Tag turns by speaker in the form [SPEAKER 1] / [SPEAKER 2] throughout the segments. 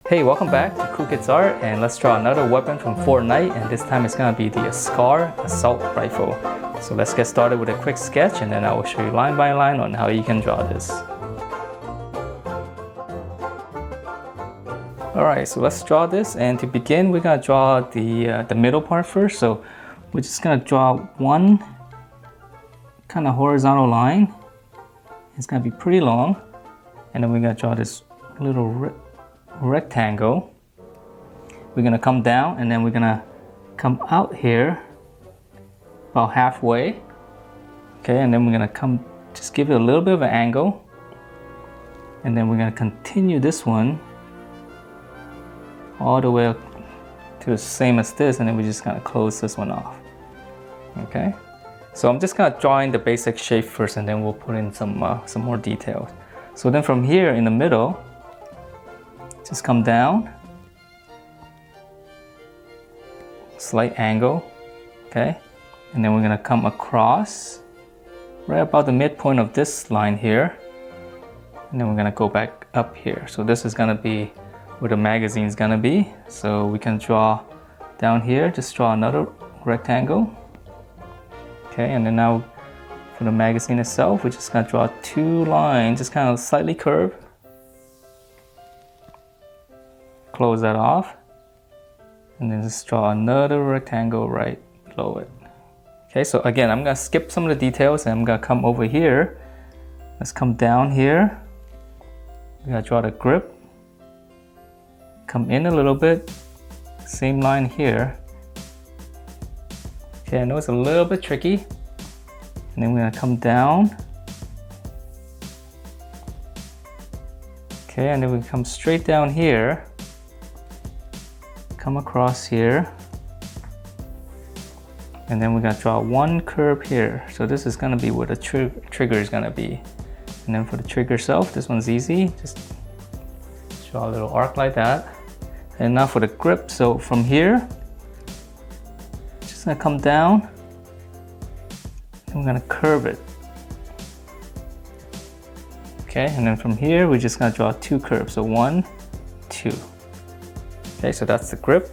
[SPEAKER 1] Hey, welcome back to Cool Kids Art, and let's draw another weapon from Fortnite, and this time it's gonna be the SCAR Assault Rifle. So let's get started with a quick sketch, and then I will show you line by line on how you can draw this. Alright, so let's draw this, and to begin we're gonna draw the middle part first. So we're just gonna draw one kind of horizontal line. It's gonna be pretty long, and then we're gonna draw this little rectangle. We're gonna come down, and then we're gonna come out here about halfway. Okay, and then we're gonna come, just give it a little bit of an angle, and then we're gonna continue this one all the way up to the same as this, and then we're just gonna close this one off. Okay, so I'm just gonna draw in the basic shape first, and then we'll put in some more details. So then from here in the middle, just come down, slight angle, okay? And then we're gonna come across right about the midpoint of this line here. And then we're gonna go back up here. So this is gonna be where the magazine is gonna be. So we can draw down here, just draw another rectangle. Okay, and then now for the magazine itself, we're just gonna draw two lines, just kind of slightly curved. Close that off, and then just draw another rectangle right below it. Okay, so again, I'm gonna skip some of the details, and I'm gonna come over here. Let's come down here. We gotta draw the grip. Come in a little bit. Same line here. Okay, I know it's a little bit tricky. And then we're gonna come down. Okay, and then we come straight down here. Come across here, and then we're gonna draw one curve here. So this is gonna be where the trigger is gonna be. And then for the trigger itself, this one's easy. Just draw a little arc like that. And now for the grip, so from here, just gonna come down, and we're gonna curve it. Okay, and then from here, we're just gonna draw two curves. So 1, 2. Okay, so that's the grip.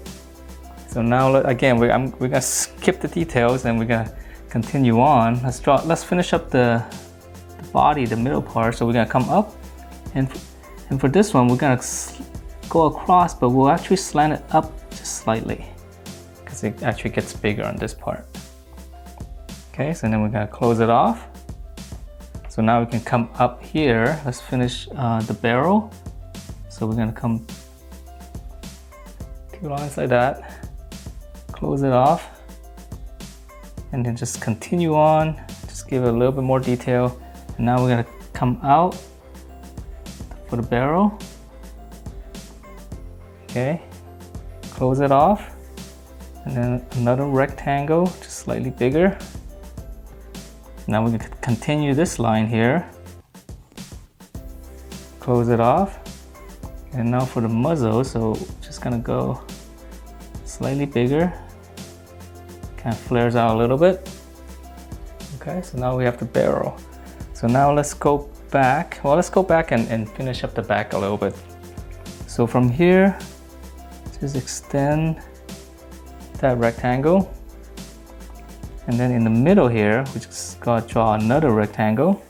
[SPEAKER 1] So now again, we're gonna skip the details, and we're gonna continue on. Let's finish up the body, the middle part. So we're gonna come up, and for this one, we're gonna go across, but we'll actually slant it up just slightly, because it actually gets bigger on this part. Okay, so then we're gonna close it off. So now we can come up here. Let's finish the barrel. So we're gonna come two lines like that, close it off, and then just continue on, just give it a little bit more detail. And now we're gonna come out for the barrel. Okay, close it off, and then another rectangle, just slightly bigger. Now we can continue this line here, close it off. And now for the muzzle, so just gonna go slightly bigger, kind of flares out a little bit. Okay, so now we have the barrel. So now let's go back. Well, let's go back and finish up the back a little bit. So from here, just extend that rectangle. And then in the middle here, we just gotta draw another rectangle.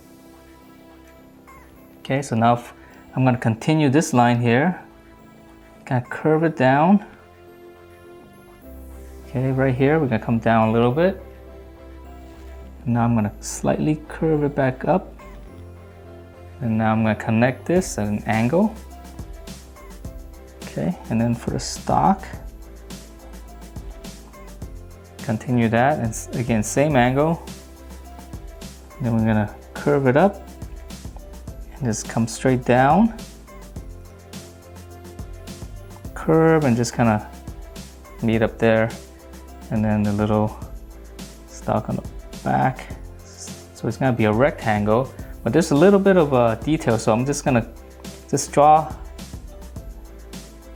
[SPEAKER 1] Okay, so now I'm gonna continue this line here, kind of curve it down. Okay, right here, we're gonna come down a little bit. Now I'm gonna slightly curve it back up. And now I'm gonna connect this at an angle. Okay, and then for the stock, continue that, and again, same angle. Then we're gonna curve it up, and just come straight down, curve, and just kind of meet up there, and then the little stock on the back. So it's gonna be a rectangle, but there's a little bit of a detail, so I'm just gonna draw,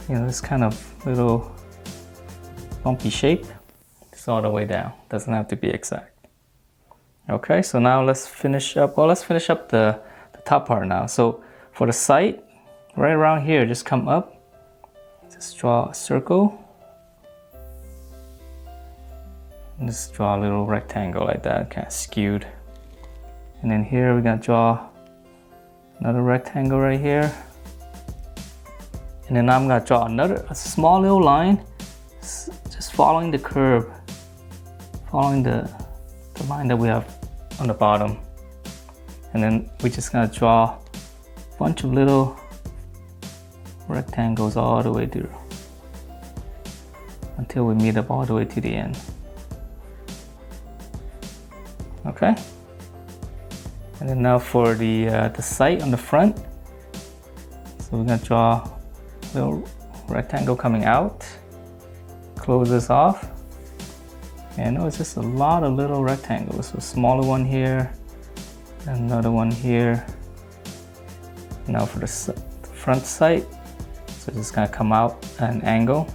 [SPEAKER 1] this kind of little bumpy shape, just all the way down. Doesn't have to be exact. Okay, so now let's finish up. Well, let's finish up the top part now. So for the sight, right around here, just come up Just draw a circle. And just draw a little rectangle like that, kind of skewed. And then here we're gonna draw another rectangle right here. And then I'm gonna draw a small little line, just following the curve, following the line that we have on the bottom. And then we're just gonna draw a bunch of little rectangles all the way through until we meet up all the way to the end. Okay. And then now for the sight on the front. So we're gonna draw a little rectangle coming out. Close this off. And it's just a lot of little rectangles. So a smaller one here, another one here. Now for the front sight. So just gonna come out at an angle.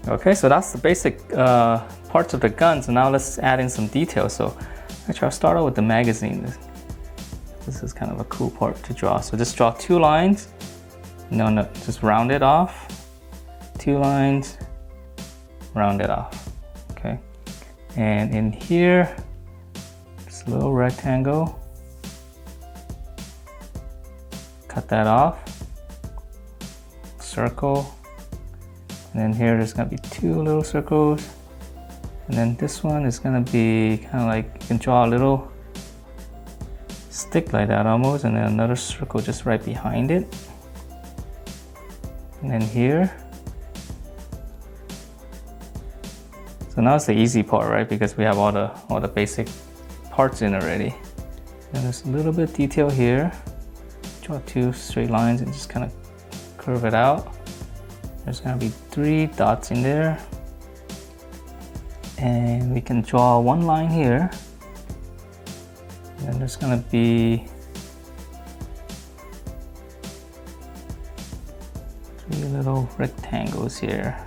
[SPEAKER 1] Okay, so that's the basic parts of the gun. So now let's add in some details. So actually I'll start out with the magazine. This is kind of a cool part to draw. So just draw 2 lines. No, just round it off. 2 lines, round it off. Okay, and in here, just a little rectangle. Cut that off. Circle. And then here there's gonna be 2 little circles. And then this one is gonna be kind of like, you can draw a little stick like that almost, and then another circle just right behind it. And then here. So now it's the easy part, right? Because we have all the basic parts in already. And there's a little bit of detail here. Draw 2 straight lines and just kind of curve it out. There's gonna be 3 dots in there. And we can draw 1 line here. And there's gonna be 3 little rectangles here.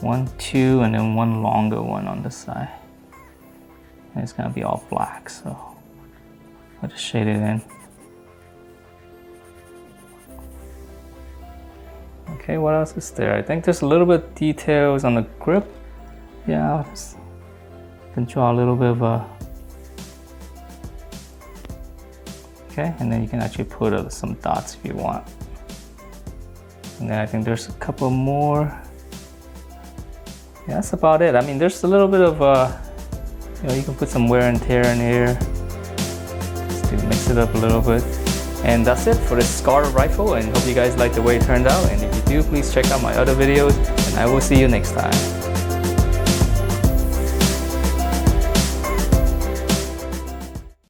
[SPEAKER 1] 1, 2, and then 1 longer one on the side. And it's gonna be all black, so I'll just shade it in. Okay, what else is there? I think there's a little bit of details on the grip. Yeah, I can draw a little bit of a... Okay, and then you can actually put some dots if you want. And then I think there's a couple more. Yeah, that's about it. I mean, there's a little bit of, you can put some wear and tear in here. Just to mix it up a little bit. And that's it for this Scar rifle, and hope you guys like the way it turned out. And if you do, please check out my other videos, and I will see you next time.